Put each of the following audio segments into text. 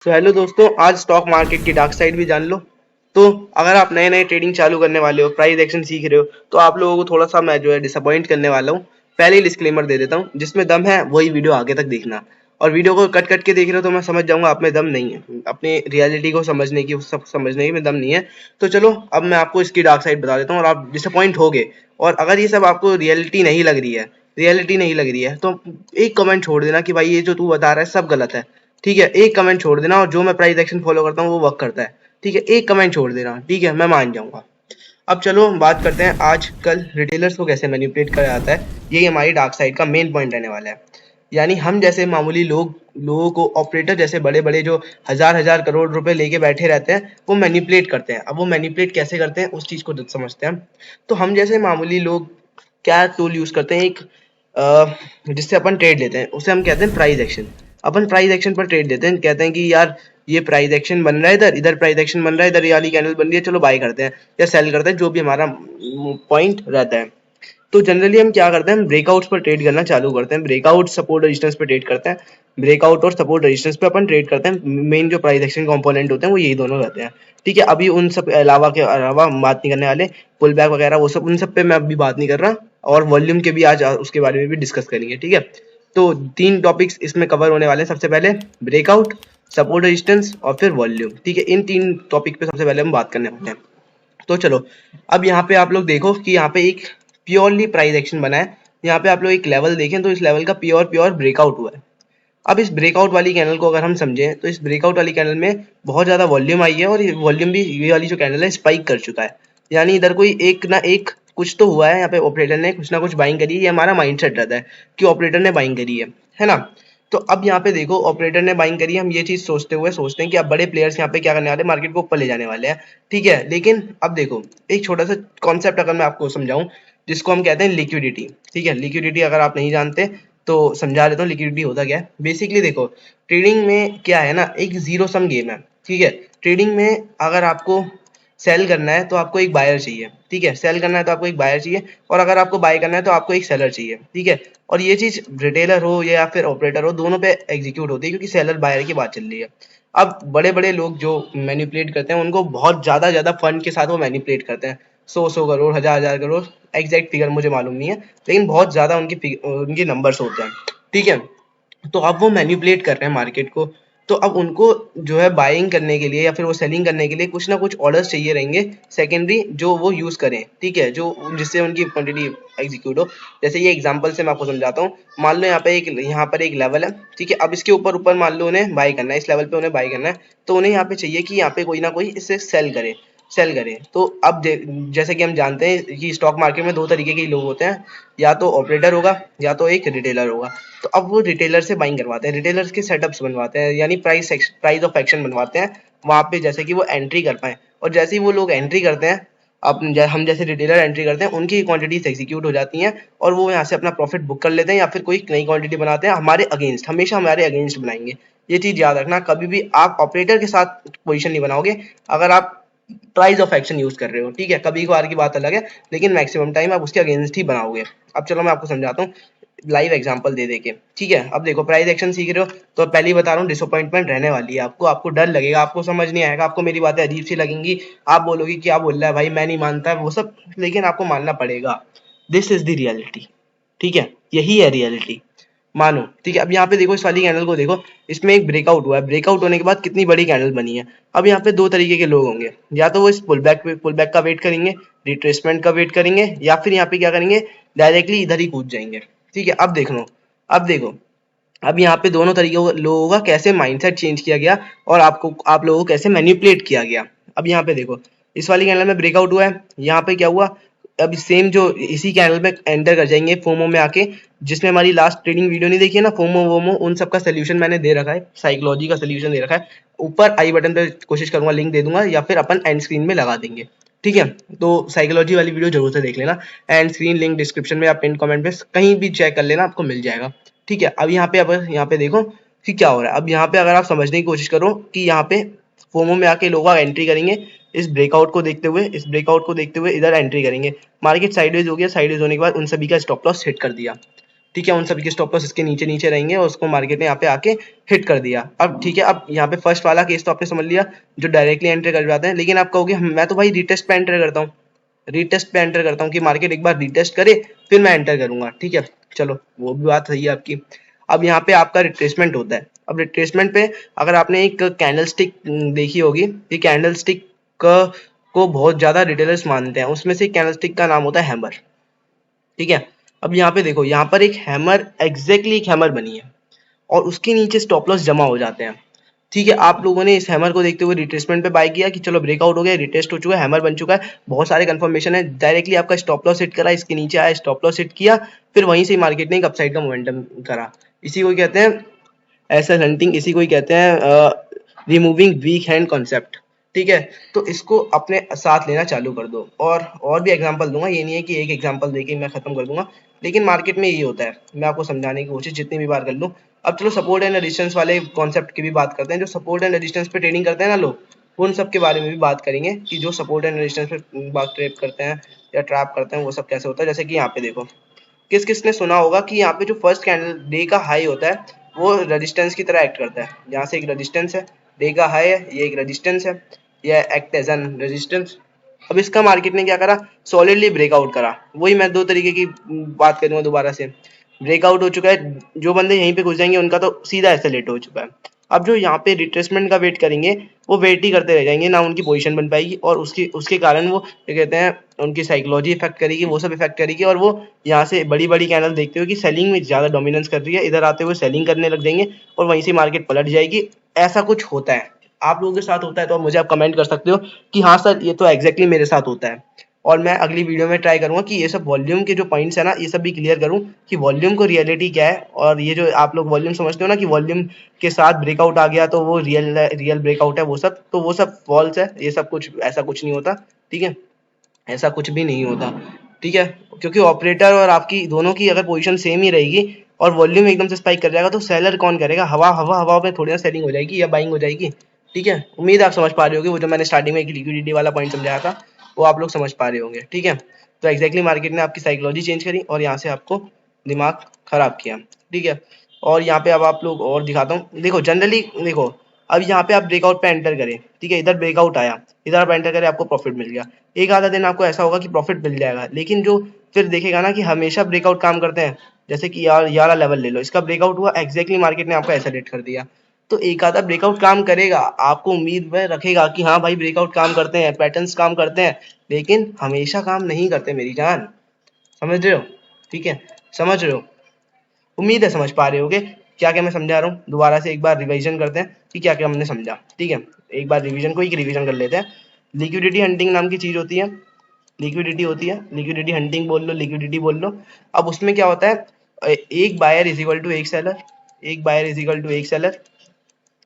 तो हेलो दोस्तों, आज स्टॉक मार्केट की डार्क साइड भी जान लो। तो अगर आप नए नए ट्रेडिंग चालू करने वाले हो, प्राइस एक्शन सीख रहे हो, तो आप लोगों को थोड़ा सा मैं जो है डिसअपॉइंट करने वाला हूँ। पहले ही डिस्क्लेमर दे देता हूँ, जिसमें दम है वही वीडियो आगे तक देखना। और वीडियो को कट कट के देख रहे हो तो मैं समझ जाऊंगा आप में दम नहीं है, अपने रियलिटी को समझने की, सब समझने की में दम नहीं है। तो चलो अब मैं आपको इसकी डार्क साइड बता देता हूँ और आप डिसअपॉइंट होगे। और अगर ये सब आपको रियलिटी नहीं लग रही है तो एक कमेंट छोड़ देना कि भाई ये जो तू बता रहा है सब गलत है। ठीक है, एक कमेंट छोड़ देना, और जो मैं प्राइस एक्शन फॉलो करता हूँ वो वर्क करता है। ठीक है, एक कमेंट छोड़ देना, ठीक है, मैं मान जाऊंगा। अब चलो बात करते हैं आज कल रिटेलर्स को कैसे मैनिपुलेट करा जाता है। यही हमारी डार्क साइड का मेन पॉइंट रहने वाला है। यानी हम जैसे मामूली लोगों को ऑपरेटर जैसे बड़े बड़े जो हजार हजार करोड़ रुपए लेके बैठे रहते हैं वो मैनिपुलेट करते हैं। अब वो मैनिपुलेट कैसे करते हैं उस चीज को समझते हैं हम। तो हम जैसे मामूली लोग क्या टूल यूज करते हैं, एक जिससे अपन ट्रेड लेते हैं, उसे हम कहते हैं प्राइस एक्शन। अपन प्राइस एक्शन पर ट्रेड देते हैं, कहते हैं कि यार ये प्राइस एक्शन बन रहा है, इधर इधर प्राइस एक्शन बन रहा है, इधर ये वाली कैंडल बन रही है, चलो बाय करते हैं या सेल करते हैं, जो भी हमारा पॉइंट रहता है। तो जनरली हम क्या करते हैं, हम ब्रेकआउट्स पर ट्रेड करना चालू करते हैं। ब्रेकआउट सपोर्ट रेजिस्टेंस पे ट्रेड करते हैं। ब्रेकआउट और सपोर्ट रेजिस्टेंस पे अपन ट्रेड करते हैं। मेन जो प्राइस एक्शन कंपोनेंट होते हैं वो यही दोनों रहते हैं। ठीक है, अभी उन सब के अलावा हम बात नहीं करने वाले। पुल बैक वगैरह वो सब, उन सब पे मैं अभी बात नहीं कर रहा। और वॉल्यूम के भी आज उसके बारे में भी डिस्कस करेंगे। ठीक है, तो तीन टॉपिक्स इसमें कवर होने वाले हैं। सबसे पहले ब्रेकआउट, सपोर्ट रेजिस्टेंस और फिर वॉल्यूम। ठीक है, इन तीन टॉपिक पे सबसे पहले हम बात करने वाले हैं। तो चलो, अब यहाँ पे आप लोग देखो कि यहाँ पे एक प्योरली प्राइस एक्शन बना है। यहाँ पे आप लोग एक लेवल देखें तो इस लेवल का प्योर प्योर ब्रेकआउट हुआ है। अब इस ब्रेकआउट वाली कैंडल को अगर हम समझें तो इस ब्रेकआउट वाली कैंडल में बहुत ज्यादा वॉल्यूम आई है, और ये वॉल्यूम भी, ये वाली जो कैंडल है, स्पाइक कर चुका है। यानी इधर कोई एक ना एक कुछ तो हुआ है, यहाँ पे ऑपरेटर ने कुछ ना कुछ बाइंग करी है। ये हमारा माइंडसेट रहता है कि ऑपरेटर ने बाइंग करी है ना। तो अब यहाँ पे देखो, ऑपरेटर ने बाइंग करी है, हम ये चीज सोचते हैं कि अब बड़े प्लेयर्स यहाँ पे क्या करने वाले हैं, मार्केट को ऊपर ले जाने वाले हैं। ठीक है, लेकिन अब देखो, एक छोटा सा कॉन्सेप्ट अगर मैं आपको समझाऊं, जिसको हम कहते हैं लिक्विडिटी। ठीक है, लिक्विडिटी अगर आप नहीं जानते तो समझा देता हूँ लिक्विडिटी होता क्या है। बेसिकली देखो, ट्रेडिंग में क्या है ना, एक जीरो सम गेम है। ठीक है, ट्रेडिंग में अगर आपको सेल करना है तो आपको एक बायर चाहिए। ठीक है, सेल करना है तो आपको एक बायर चाहिए, और अगर आपको बाय करना है तो आपको एक सेलर चाहिए। ठीक है, और ये चीज रिटेलर हो या फिर ऑपरेटर हो, दोनों पे एग्जीक्यूट होती है, क्योंकि सेलर बायर की बात चल रही है। अब बड़े बड़े लोग जो मैनिपुलेट करते हैं, उनको बहुत ज्यादा ज्यादा फंड के साथ वो मैनिपुलेट करते हैं। 100 करोड़, 1000 करोड़, एग्जैक्ट फिगर मुझे मालूम नहीं है, लेकिन बहुत ज्यादा उनकी नंबर्स होते हैं। ठीक है, तो अब वो मैनिपुलेट कर रहे हैं मार्केट को। तो अब उनको जो है बाइंग करने के लिए या फिर वो सेलिंग करने के लिए कुछ ना कुछ ऑर्डर्स चाहिए रहेंगे सेकेंडरी, जो वो यूज करें। ठीक है, जो जिससे उनकी क्वांटिटी एग्जीक्यूट हो। जैसे ये एग्जांपल से मैं आपको समझाता हूँ। मान लो यहाँ पर एक लेवल है। ठीक है, अब इसके ऊपर ऊपर मान लो उन्हें बाई करना है, इस लेवल पे उन्हें बाई करना है, तो उन्हें यहाँ पे चाहिए कि यहाँ पे कोई ना कोई इसे सेल करे। तो अब जैसे कि हम जानते हैं कि स्टॉक मार्केट में दो तरीके के लोग होते हैं, या तो ऑपरेटर होगा या तो एक रिटेलर होगा। तो अब वो रिटेलर से बाइंग करवाते हैं, रिटेलर्स के सेटअप्स बनवाते हैं, यानी प्राइस ऑफ एक्शन बनवाते हैं वहां पे, जैसे कि वो एंट्री कर पाए। और जैसे ही वो लोग एंट्री करते हैं, अब हम जैसे रिटेलर एंट्री करते हैं, उनकी क्वांटिटीज एग्जीक्यूट हो जाती हैं, और वो यहाँ से अपना प्रॉफिट बुक कर लेते हैं, या फिर कोई नई क्वांटिटी बनाते हैं हमारे अगेंस्ट, हमेशा हमारे अगेंस्ट बनाएंगे। ये चीज याद रखना, कभी भी आप ऑपरेटर के साथ पोजीशन नहीं बनाओगे अगर आप प्राइस ऑफ एक्शन यूज कर रहे हो। ठीक है, कभी कभार की बात अलग है, लेकिन मैक्सिमम टाइम आप उसके अगेंस्ट ही बनाओगे। अब चलो मैं आपको समझाता हूँ लाइव एग्जांपल दे देके। ठीक है, अब देखो, प्राइस एक्शन सीख रहे हो तो पहले ही बता रहा हूँ, डिसअपॉइंटमेंट रहने वाली है। आपको डर लगेगा, आपको समझ नहीं आएगा, आपको मेरी बातें अजीब सी लगेंगी। आप बोलोगे क्या बोल रहा है भाई, मैं नहीं मानता वो सब, लेकिन आपको मानना पड़ेगा। This is the reality. ठीक है, यही है रियलिटी, मानो। ठीक है, अब यहाँ पे देखो, इस वाली कैंडल को देखो, इसमें एक ब्रेकआउट हुआ है। ब्रेकआउट होने के बाद कितनी बड़ी कैंडल बनी है। अब यहाँ पे दो तरीके के लोग होंगे, या तो वो इस पुल बैक का वेट करेंगे, रिट्रेसमेंट का वेट करेंगे, या फिर यहाँ पे क्या करेंगे, डायरेक्टली इधर ही कूद जाएंगे। ठीक है, अब देखो, अब यहाँ पे दोनों तरीके लोगों का कैसे माइंडसेट चेंज किया गया, और आप लोगों को कैसे मैनिपुलेट किया गया। अब यहाँ पे देखो, इस वाली कैंडल में ब्रेकआउट हुआ है, यहाँ पे क्या हुआ, अब सेम जो इसी कैंडल में एंटर कर जाएंगे फोमो में आके, जिसमें हमारी लास्ट ट्रेडिंग वीडियो नहीं देखी है ना, फोमो वोमो, उन सब का सोल्यूशन मैंने दे रखा है, साइकोलॉजी का सोल्यूशन दे रखा है। ऊपर आई बटन पे कोशिश करूंगा, लिंक दे दूंगा, या फिर अपन एंड स्क्रीन में लगा देंगे। ठीक है, तो साइकोलॉजी वाली वीडियो जरूर से देख लेना। एंड स्क्रीन लिंक डिस्क्रिप्शन में या पिन कमेंट पे कहीं भी चेक कर लेना, आपको मिल जाएगा। ठीक है, अब यहाँ पे देखो कि क्या हो रहा है। अब यहाँ पे अगर आप समझने की कोशिश करो कि यहाँ पे फोमो में आके लोग एंट्री करेंगे, इस ब्रेकआउट को देखते हुए इधर एंट्री करेंगे। मार्केट साइडवेज हो गया, साइडवेज होने के बाद उन सभी का स्टॉप लॉस हिट कर दिया। ठीक है, उन सभी के स्टॉप लॉस इसके नीचे नीचे रहेंगे और उसको मार्केट ने यहाँ पे आके हिट कर दिया। अब ठीक है, अब यहाँ पे फर्स्ट वाला केस तो आपने समझ लिया, जो डायरेक्टली एंटर कर जाते हैं। लेकिन आप कहोगे मैं तो भाई रीटेस्ट पे एंटर करता हूँ, रीटेस्ट पे एंटर करता हूँ कि मार्केट एक बार रीटेस्ट करे फिर मैं एंटर करूंगा। ठीक है, चलो वो भी बात सही है आपकी। अब यहाँ पे आपका रिट्रेसमेंट होता है। अब रिट्रेसमेंट पे अगर आपने एक कैंडल स्टिक देखी होगी, ये कैंडल स्टिक को बहुत ज्यादा रिटेलर्स मानते हैं, उसमें से कैंडल स्टिक का नाम होता है हैमर। ठीक है, अब यहाँ पे देखो, यहाँ पर एक हैमर, एग्जैक्टली एक हैमर बनी है और उसके नीचे स्टॉप लॉस जमा हो जाते हैं। ठीक है, आप लोगों ने इस हैमर को देखते हुए रिट्रेसमेंट पे बाय किया कि चलो ब्रेकआउट हो गया, रिटेस्ट हो चुका है, हैमर बन चुका है, बहुत सारे कंफर्मेशन है, डायरेक्टली आपका स्टॉप लॉस हिट करा, इसके नीचे आया, स्टॉप लॉस हिट किया, फिर वहीं से मार्केट ने एक अपसाइड का मोमेंटम करा। इसी को कहते हैं एसएल हंटिंग, इसी को ही कहते हैं रिमूविंग वीक हैंड कॉन्सेप्ट। ठीक है, तो इसको अपने साथ लेना चालू कर दो। और भी एग्जांपल दूंगा, ये नहीं है कि एक एग्जांपल देके मैं खत्म कर दूंगा, लेकिन मार्केट में ये होता है, मैं आपको समझाने की कोशिश जितनी भी बार कर लूँ। अब चलो सपोर्ट एंड रेजिस्टेंस वाले कॉन्सेप्ट की भी बात करते हैं। जो सपोर्ट एंड रेजिस्टेंस पे ट्रेडिंग करते हैं ना लोग, उन सब के बारे में भी बात करेंगे कि जो सपोर्ट एंड रेजिस्टेंस पे बात ट्रेड करते हैं या ट्रैप करते हैं वो सब कैसे होता है। जैसे कि यहाँ पे देखो, किस किस ने सुना होगा कि यहाँ पे जो फर्स्ट कैंडल डे का हाई होता है वो रेजिस्टेंस की तरह एक्ट करता है। यहाँ से एक रेजिस्टेंस है, डे का हाई है, ये एक रेजिस्टेंस है, ये एक्ट एज एन रेजिस्टेंस। अब इसका मार्केट ने क्या करा, सॉलिडली ब्रेकआउट करा। वही मैं दो तरीके की बात करूंगा दोबारा से। ब्रेकआउट हो चुका है, जो बंदे यहीं पे घुस जाएंगे उनका तो सीधा एस्केलेट हो चुका है। अब जो यहाँ पे रिट्रेसमेंट का वेट करेंगे वो वेट ही करते रह जाएंगे, ना उनकी पोजीशन बन पाएगी और उसके कारण वो क्या कहते हैं, उनकी साइकोलॉजी इफेक्ट करेगी, वो सब इफेक्ट करेगी और वो यहाँ से बड़ी बड़ी कैंडल देखते हुए कि सेलिंग में ज्यादा डोमिनेंस कर रही है, इधर आते हुए सेलिंग करने लग जाएंगे और वहीं से मार्केट पलट जाएगी। ऐसा कुछ होता है, आप लोगों के साथ होता है तो मुझे आप कमेंट कर सकते हो कि हाँ सर ये तो एग्जैक्टली मेरे साथ होता है। और मैं अगली वीडियो में ट्राई करूंगा कि ये सब वॉल्यूम के जो पॉइंट्स है ना, ये सब भी क्लियर करूं कि वॉल्यूम को रियलिटी क्या है। और ये जो आप लोग वॉल्यूम समझते हो ना कि वॉल्यूम के साथ ब्रेकआउट आ गया तो वो रियल ब्रेकआउट है, वो सब तो वो सब फॉल्स है, ये सब कुछ ऐसा कुछ नहीं होता। ठीक है, ऐसा कुछ भी नहीं होता। ठीक है, क्योंकि ऑपरेटर और आपकी दोनों की अगर पोजीशन सेम ही रहेगी और वॉल्यूम एकदम से स्पाइक कर जाएगा तो सेलर कौन करेगा, हवा हवा हवा में थोड़ी ना सेलिंग हो जाएगी या बाइंग हो जाएगी। ठीक है, उम्मीद आप समझ पा रहे होगे, वो जो मैंने स्टार्टिंग में एक लिक्विडिटी वाला पॉइंट समझाया था वो आप लोग समझ पा रहे होंगे। ठीक है, तो एग्जैक्टली मार्केट ने आपकी साइकोलॉजी चेंज करी और यहाँ से आपको दिमाग खराब किया। ठीक है, और यहाँ पे अब आप लोग और दिखाता हूँ, देखो जनरली देखो, अब यहाँ पे आप ब्रेकआउट पे एंटर करें, ठीक है, इधर ब्रेकआउट आया, इधर आप एंटर करें, आपको प्रॉफिट मिल गया। एक आधा दिन आपको ऐसा होगा कि प्रॉफिट मिल जाएगा, लेकिन जो फिर देखेगा ना कि हमेशा ब्रेकआउट काम करते हैं, जैसे कि यार यार लेवल ले लो, इसका ब्रेकआउट हुआ, एग्जैक्टली मार्केट ने आपका ऐसा रेट कर दिया। तो एक आधा ब्रेकआउट काम करेगा, आपको उम्मीद में रखेगा कि हाँ भाई ब्रेकआउट काम करते हैं, पैटर्न्स काम करते हैं, लेकिन हमेशा काम नहीं करते मेरी जान, समझ रहे हो? ठीक है, समझ रहे हो? उम्मीद है समझ पा रहे होगे क्या क्या मैं समझा रहा हूँ। दोबारा से एक बार रिवीजन करते हैं कि क्या क्या हमने समझा। ठीक है, एक बार रिवीजन को एक रिवीजन कर लेते हैं। लिक्विडिटी हंटिंग नाम की चीज होती है, लिक्विडिटी होती है, लिक्विडिटी हंटिंग बोल लो, लिक्विडिटी बोल लो। अब उसमें क्या होता है, एक बायर इज इक्वल टू एक सेलर, एक बायर इज इक्वल टू एक सेलर।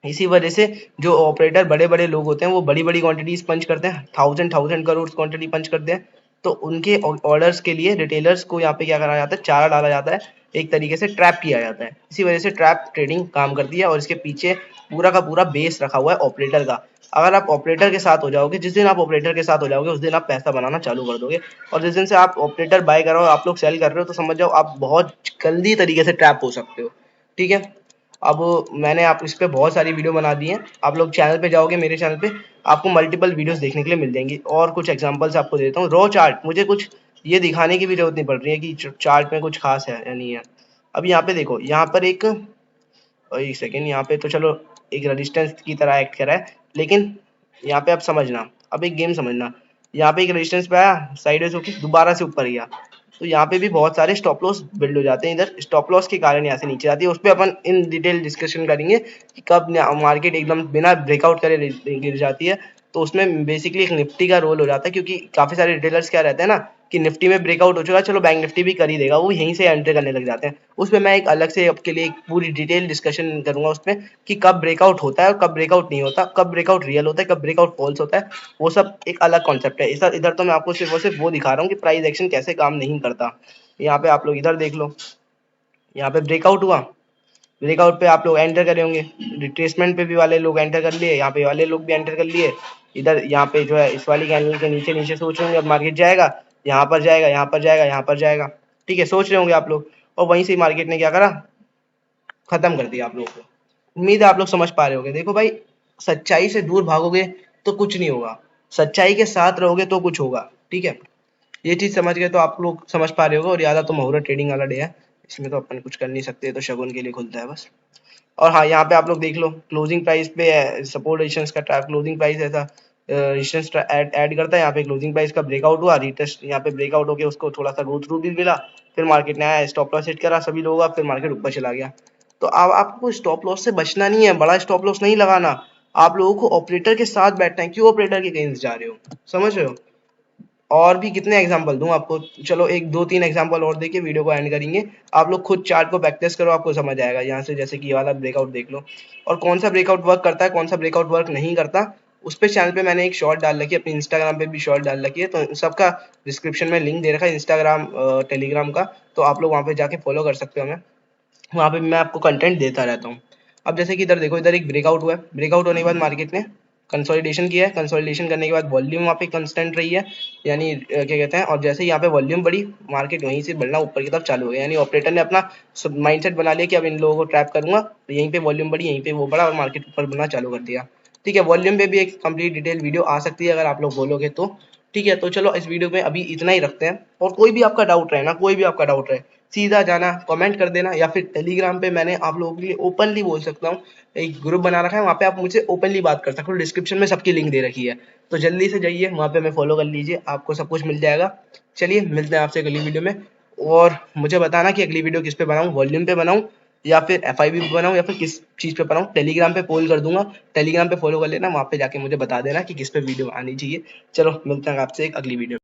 इसी वजह से जो ऑपरेटर बड़े बड़े लोग होते हैं वो बड़ी बड़ी क्वांटिटीज पंच करते हैं, थाउजेंड करोड़ क्वांटिटी पंच करते हैं। तो उनके ऑर्डर्स के लिए रिटेलर्स को यहाँ पे क्या करा जाता है, चारा डाला जाता है, एक तरीके से ट्रैप किया जाता है। इसी वजह से ट्रैप ट्रेडिंग काम करती है और इसके पीछे पूरा का पूरा बेस रखा हुआ है ऑपरेटर का। अगर आप ऑपरेटर के साथ हो जाओगे, जिस दिन आप ऑपरेटर के साथ हो जाओगे उस दिन आप पैसा बनाना चालू कर दोगे। और जिस दिन से आप ऑपरेटर बाय कर रहे हो, आप लोग सेल कर रहे हो, तो समझ जाओ आप बहुत जल्दी तरीके से ट्रैप हो सकते हो। ठीक है, अब मैंने आप इस पे बहुत सारी वीडियो बना दी हैं, आप लोग चैनल पे जाओगे, मेरे चैनल पे आपको मल्टीपल वीडियोस देखने के लिए मिल जाएंगी। और कुछ एग्जांपल्स आपको देता हूँ। रॉ चार्ट, मुझे कुछ ये दिखाने की भी जरूरत नहीं पड़ रही है कि चार्ट में कुछ खास है या नहीं है। अब यहाँ पे देखो, यहाँ पर एक सेकेंड, यहाँ पे तो चलो एक रेजिस्टेंस की तरह एक्ट कर रहा है, लेकिन यहाँ पे आप समझना, अब एक गेम समझना, यहाँ पे एक रेजिस्टेंस पे आया, साइडवेज होके दोबारा से ऊपर गया, तो यहाँ पे भी बहुत सारे स्टॉप लॉस बिल्ड हो जाते हैं। इधर स्टॉप लॉस के कारण यहाँ से नीचे जाती है, उस पर अपन इन डिटेल डिस्कशन करेंगे कि कब मार्केट एकदम बिना ब्रेकआउट करे गिर जाती है। तो उसमें बेसिकली एक निफ्टी का रोल हो जाता है, क्योंकि काफी सारे रिटेलर्स क्या रहते हैं ना कि निफ्टी में ब्रेकआउट हो चुका, चलो बैंक निफ्टी भी कर ही देगा, वो यहीं से एंटर करने लग जाते हैं। उसमें मैं एक अलग से आपके लिए एक पूरी डिटेल डिस्कशन करूंगा उसमें कि कब ब्रेकआउट होता है और कब ब्रेकआउट नहीं होता, कब ब्रेकआउट रियल होता है, कब ब्रेकआउट फॉल्स होता है, वो सब एक अलग कॉन्सेप्ट है। इधर तो मैं आपको सिर्फ वो दिखा रहा हूँ कि प्राइस एक्शन कैसे काम नहीं करता। यहाँ पे आप लोग इधर देख लो, यहाँ पे ब्रेकआउट हुआ, ब्रेकआउट पे आप लोग एंटर करे होंगे, रिट्रेसमेंट पे भी वाले लोग एंटर कर लिए, यहाँ पे वाले लोग भी एंटर कर लिए। इधर यहाँ पे जो है इस वाली कैंडल के नीचे नीचे सोच रहे होंगे अब मार्केट जाएगा, यहाँ पर जाएगा, यहाँ पर जाएगा, यहाँ पर जाएगा। ठीक है, सोच रहे होंगे आप लोग। और वहीं से मार्केट ने क्या करा, खत्म कर दिया आप लोगों को। उम्मीद है आप लोग समझ पा रहे होगे। देखो भाई, सच्चाई से दूर भागोगे तो कुछ नहीं होगा, सच्चाई के साथ रहोगे तो कुछ होगा, ठीक है। ये चीज समझ गए तो आप लोग समझ पा रहे होगे। और याद तो मुहूर्त ट्रेडिंग वाला डे है, इसमें तो अपन कुछ कर नहीं सकते, तो शगुन के लिए खुलता है बस। और हाँ, यहाँ पे आप लोग देख लो क्लोजिंग प्राइस पे सपोर्ट रेजिस्टेंस का ट्रैक, क्लोजिंग प्राइस ऐसा रेजिस्टेंस ऐड करता है। यहाँ पे क्लोजिंग प्राइस का ब्रेकआउट हुआ, रिटेस्ट यहाँ पे ब्रेकआउट होके उसको थोड़ा सा गो थ्रू भी मिला, फिर मार्केट ने आया, स्टॉप लॉस हिट करा सभी लोगों का, फिर मार्केट ऊपर चला गया। तो अब आपको स्टॉप लॉस से बचना नहीं है, बड़ा स्टॉप लॉस नहीं लगाना, आप लोगों को ऑपरेटर के साथ बैठना है। क्यों ऑपरेटर के अगेंस्ट जा रहे हो, समझ रहे हो। और भी कितने एग्जांपल दूं आपको, चलो एक दो तीन एग्जांपल और देके वीडियो को एंड करेंगे। आप लोग खुद चार्ट को प्रैक्टिस करो, आपको समझ आएगा। यहाँ से जैसे कि ये वाला ब्रेकआउट देख लो, और कौन सा ब्रेकआउट वर्क करता है, कौन सा ब्रेकआउट वर्क नहीं करता, उस पे चैनल पे मैंने एक शॉर्ट डाल रखी है, अपने इंस्टाग्राम पे भी शॉर्ट डाल रखी है, तो सबका डिस्क्रिप्शन में लिंक दे रखा है, इंस्टाग्राम टेलीग्राम का, तो आप लोग वहाँ पे जाके फॉलो कर सकते हो हमें, वहाँ पे मैं आपको कंटेंट देता रहता हूँ। अब जैसे कि इधर देखो, इधर एक ब्रेकआउट हुआ है, ब्रेकआउट होने के बाद मार्केट ने कंसोलिडेशन किया है, कंसोलिडेशन करने के बाद वॉल्यूम वहाँ पे कंस्टेंट रही है, यानी क्या कहते हैं, और जैसे ही यहाँ पे वॉल्यूम बढ़ी, मार्केट वहीं से बढ़ना ऊपर की तरफ चालू हो गया, यानी ऑपरेटर ने अपना माइंडसेट बना लिया कि अब इन लोगों को ट्रैप करूंगा, तो यहीं पे वॉल्यूम बढ़ी, यहीं पे वो बढ़ा और मार्केट ऊपर बढ़ना चालू कर दिया। ठीक है, वॉल्यूम पे भी एक कंप्लीट डिटेल वीडियो आ सकती है अगर आप लोग बोलोगे तो। ठीक है, तो चलो इस वीडियो में अभी इतना ही रखते हैं, और कोई भी आपका डाउट रहे ना, कोई भी आपका डाउट रहे, सीधा जाना कमेंट कर देना, या फिर टेलीग्राम पे मैंने आप लोगों के लिए ओपनली बोल सकता हूँ, एक ग्रुप बना रखा है, वहाँ पे आप मुझसे ओपनली बात कर सकते हो, डिस्क्रिप्शन में सबकी लिंक दे रखी है, तो जल्दी से जाइए वहाँ पे हमें फॉलो कर लीजिए, आपको सब कुछ मिल जाएगा। चलिए मिलते हैं आपसे अगली वीडियो में, और मुझे बताना कि अगली वीडियो किस पे बनाऊँ, वॉल्यूम पे बनाऊँ या फिर FIB पे बनाऊँ, या फिर किस चीज़ पे बनाऊँ। टेलीग्राम पे पोल कर दूंगा, टेलीग्राम पे फॉलो कर लेना, वहाँ पे जाके मुझे बता देना कि किस पे वीडियो आनी चाहिए। चलो मिलते हैं आपसे एक अगली वीडियो।